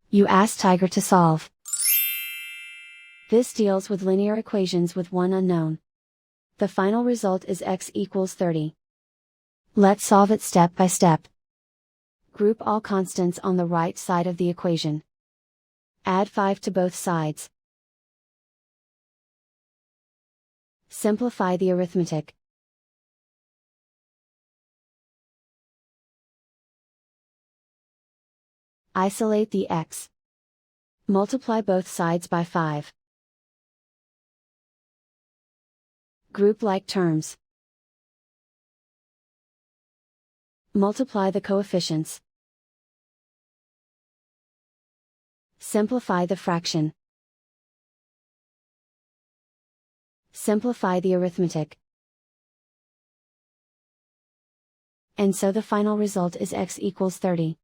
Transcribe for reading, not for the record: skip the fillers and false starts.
You ask Tiger to solve. This deals with linear equations with one unknown. The final result is x equals 30. Let's solve it step by step. Group all constants on the right side of the equation. Add 5 to both sides. Simplify the arithmetic. Isolate the x. Multiply both sides by 5. Group like terms. Multiply the coefficients. Simplify the fraction. Simplify the arithmetic. And so the final result is x equals 30.